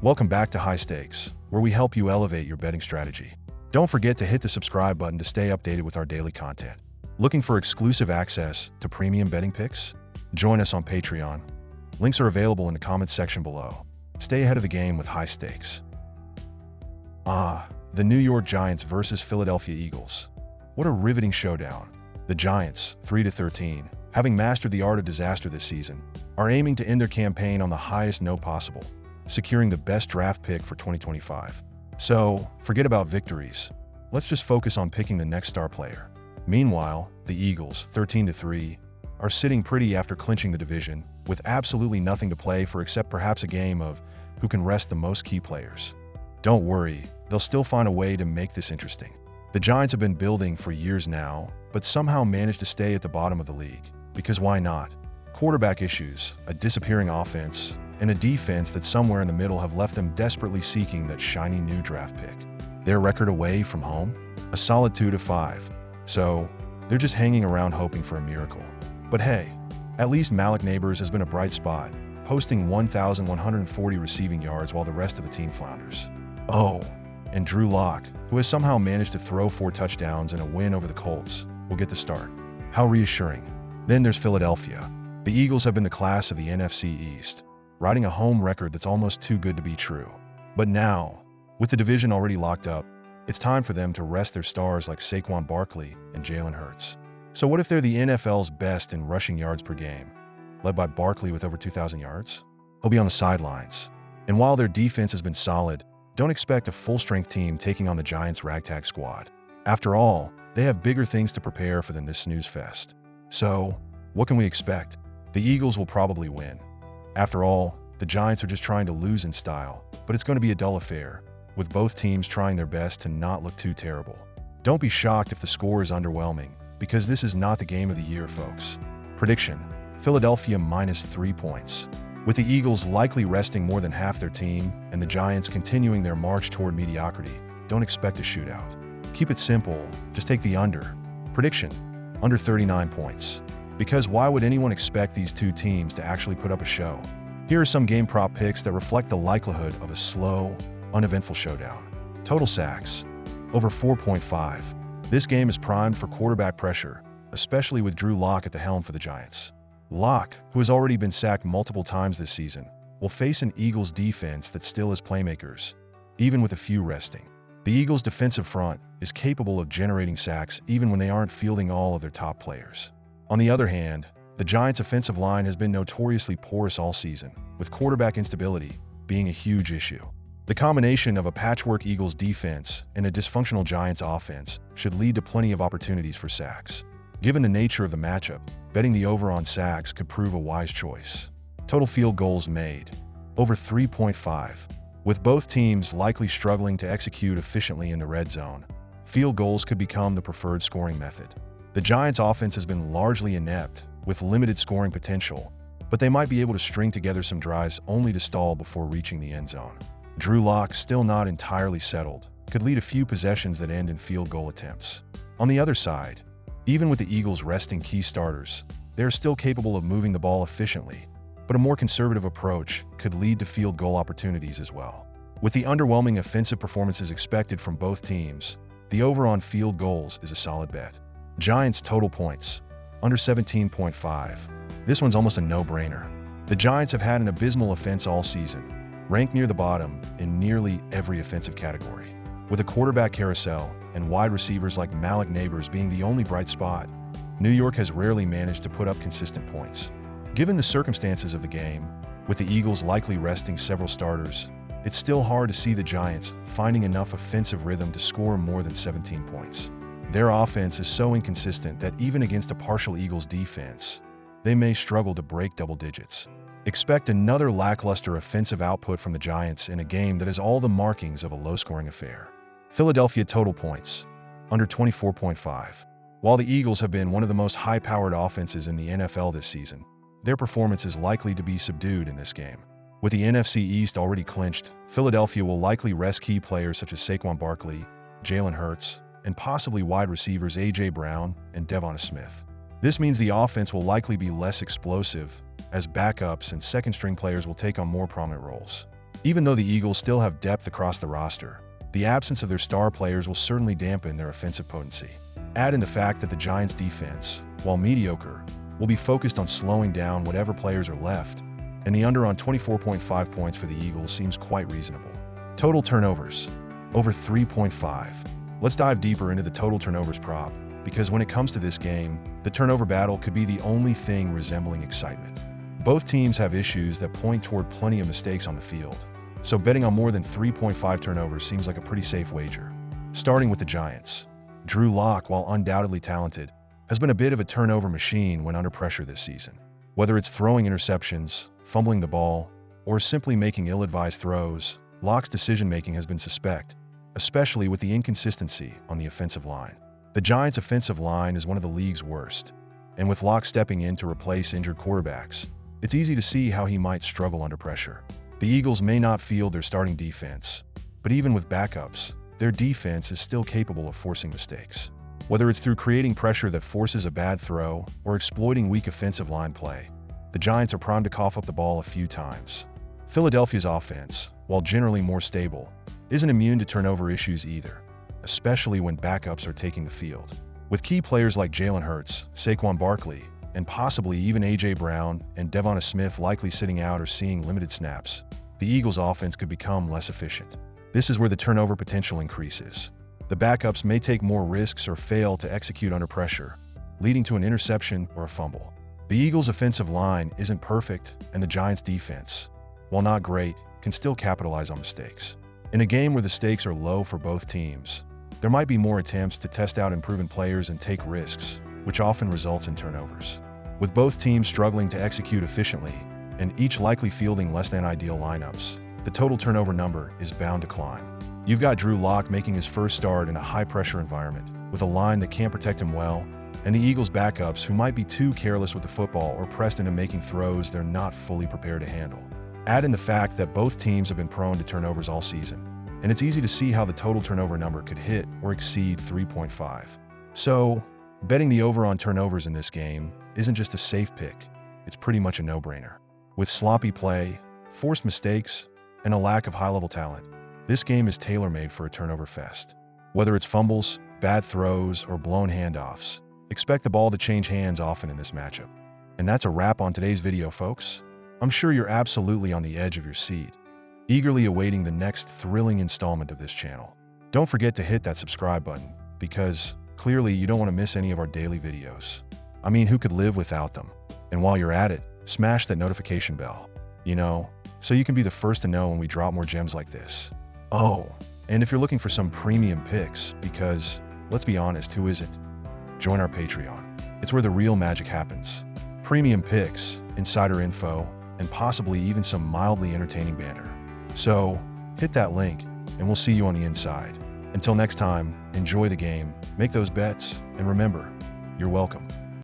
Welcome back to High Stakes, where we help you elevate your betting strategy. Don't forget to hit the subscribe button to stay updated with our daily content. Looking for exclusive access to premium betting picks? Join us on Patreon. Links are available in the comments section below. Stay ahead of the game with High Stakes. The New York Giants versus Philadelphia Eagles. What a riveting showdown. The Giants, 3-13, having mastered the art of disaster this season, are aiming to end their campaign on the highest note possible, securing the best draft pick for 2025. So, forget about victories. Let's just focus on picking the next star player. Meanwhile, the Eagles, 13-3, are sitting pretty after clinching the division, with absolutely nothing to play for except perhaps a game of who can rest the most key players. Don't worry, they'll still find a way to make this interesting. The Giants have been building for years now, but somehow managed to stay at the bottom of the league. Because why not? Quarterback issues, a disappearing offense, and a defense that somewhere in the middle have left them desperately seeking that shiny new draft pick. Their record away from home? A solid 2-5. So, they're just hanging around hoping for a miracle. But hey, at least Malik Nabers has been a bright spot, posting 1,140 receiving yards while the rest of the team flounders. Oh, and Drew Lock, who has somehow managed to throw 4 touchdowns in a win over the Colts, will get the start. How reassuring. Then there's Philadelphia. The Eagles have been the class of the NFC East, riding a home record that's almost too good to be true. But now, with the division already locked up, it's time for them to rest their stars like Saquon Barkley and Jalen Hurts. So what if they're the NFL's best in rushing yards per game, led by Barkley with over 2,000 yards? He'll be on the sidelines. And while their defense has been solid, don't expect a full-strength team taking on the Giants' ragtag squad. After all, they have bigger things to prepare for than this snooze fest. So, what can we expect? The Eagles will probably win. After all, the Giants are just trying to lose in style, but it's going to be a dull affair, with both teams trying their best to not look too terrible. Don't be shocked if the score is underwhelming, because this is not the game of the year, folks. Prediction: Philadelphia -3 points. With the Eagles likely resting more than half their team and the Giants continuing their march toward mediocrity, don't expect a shootout. Keep it simple, just take the under. Prediction: under 39 points. Because why would anyone expect these two teams to actually put up a show? Here are some game prop picks that reflect the likelihood of a slow, uneventful showdown. Total sacks: over 4.5. This game is primed for quarterback pressure, especially with Drew Lock at the helm for the Giants. Lock, who has already been sacked multiple times this season, will face an Eagles defense that still has playmakers, even with a few resting. The Eagles' defensive front is capable of generating sacks even when they aren't fielding all of their top players. On the other hand, the Giants' offensive line has been notoriously porous all season, with quarterback instability being a huge issue. The combination of a patchwork Eagles defense and a dysfunctional Giants offense should lead to plenty of opportunities for sacks. Given the nature of the matchup, betting the over on sacks could prove a wise choice. Total field goals made: over 3.5. With both teams likely struggling to execute efficiently in the red zone, field goals could become the preferred scoring method. The Giants' offense has been largely inept, with limited scoring potential, but they might be able to string together some drives only to stall before reaching the end zone. Drew Lock, still not entirely settled, could lead a few possessions that end in field goal attempts. On the other side, even with the Eagles resting key starters, they are still capable of moving the ball efficiently, but a more conservative approach could lead to field goal opportunities as well. With the underwhelming offensive performances expected from both teams, the over on field goals is a solid bet. Giants total points: under 17.5. This one's almost a no-brainer. The Giants have had an abysmal offense all season, ranked near the bottom in nearly every offensive category. With a quarterback carousel and wide receivers like Malik Nabers being the only bright spot, New York has rarely managed to put up consistent points. Given the circumstances of the game, with the Eagles likely resting several starters, it's still hard to see the Giants finding enough offensive rhythm to score more than 17 points. Their offense is so inconsistent that even against a partial Eagles defense, they may struggle to break double digits. Expect another lackluster offensive output from the Giants in a game that has all the markings of a low-scoring affair. Philadelphia total points: under 24.5. While the Eagles have been one of the most high-powered offenses in the NFL this season, their performance is likely to be subdued in this game. With the NFC East already clinched, Philadelphia will likely rest key players such as Saquon Barkley, Jalen Hurts, and possibly wide receivers A.J. Brown and Devonta Smith. This means the offense will likely be less explosive, as backups and second-string players will take on more prominent roles. Even though the Eagles still have depth across the roster, the absence of their star players will certainly dampen their offensive potency. Add in the fact that the Giants' defense, while mediocre, will be focused on slowing down whatever players are left, and the under on 24.5 points for the Eagles seems quite reasonable. Total turnovers, over 3.5. Let's dive deeper into the total turnovers prop, because when it comes to this game, the turnover battle could be the only thing resembling excitement. Both teams have issues that point toward plenty of mistakes on the field, so betting on more than 3.5 turnovers seems like a pretty safe wager. Starting with the Giants, Drew Lock, while undoubtedly talented, has been a bit of a turnover machine when under pressure this season. Whether it's throwing interceptions, fumbling the ball, or simply making ill-advised throws, Lock's decision-making has been suspect, especially with the inconsistency on the offensive line. The Giants' offensive line is one of the league's worst, and with Lock stepping in to replace injured quarterbacks, it's easy to see how he might struggle under pressure. The Eagles may not field their starting defense, but even with backups, their defense is still capable of forcing mistakes. Whether it's through creating pressure that forces a bad throw or exploiting weak offensive line play, the Giants are primed to cough up the ball a few times. Philadelphia's offense, while generally more stable, isn't immune to turnover issues either, especially when backups are taking the field. With key players like Jalen Hurts, Saquon Barkley, and possibly even A.J. Brown and Devonta Smith likely sitting out or seeing limited snaps, the Eagles' offense could become less efficient. This is where the turnover potential increases. The backups may take more risks or fail to execute under pressure, leading to an interception or a fumble. The Eagles' offensive line isn't perfect, and the Giants' defense, while not great, can still capitalize on mistakes. In a game where the stakes are low for both teams, there might be more attempts to test out unproven players and take risks, which often results in turnovers. With both teams struggling to execute efficiently, and each likely fielding less than ideal lineups, the total turnover number is bound to climb. You've got Drew Lock making his first start in a high-pressure environment, with a line that can't protect him well, and the Eagles' backups who might be too careless with the football or pressed into making throws they're not fully prepared to handle. Add in the fact that both teams have been prone to turnovers all season, and it's easy to see how the total turnover number could hit or exceed 3.5. So, betting the over on turnovers in this game isn't just a safe pick, it's pretty much a no-brainer. With sloppy play, forced mistakes, and a lack of high-level talent, this game is tailor-made for a turnover fest. Whether it's fumbles, bad throws, or blown handoffs, expect the ball to change hands often in this matchup. And that's a wrap on today's video, folks. I'm sure you're absolutely on the edge of your seat, eagerly awaiting the next thrilling installment of this channel. Don't forget to hit that subscribe button, because clearly you don't want to miss any of our daily videos. I mean, who could live without them? And while you're at it, smash that notification bell, so you can be the first to know when we drop more gems like this. Oh, and if you're looking for some premium picks, because, let's be honest, who isn't? Join our Patreon. It's where the real magic happens. Premium picks, insider info, and possibly even some mildly entertaining banter. So, hit that link, and we'll see you on the inside. Until next time, enjoy the game, make those bets, and remember, you're welcome.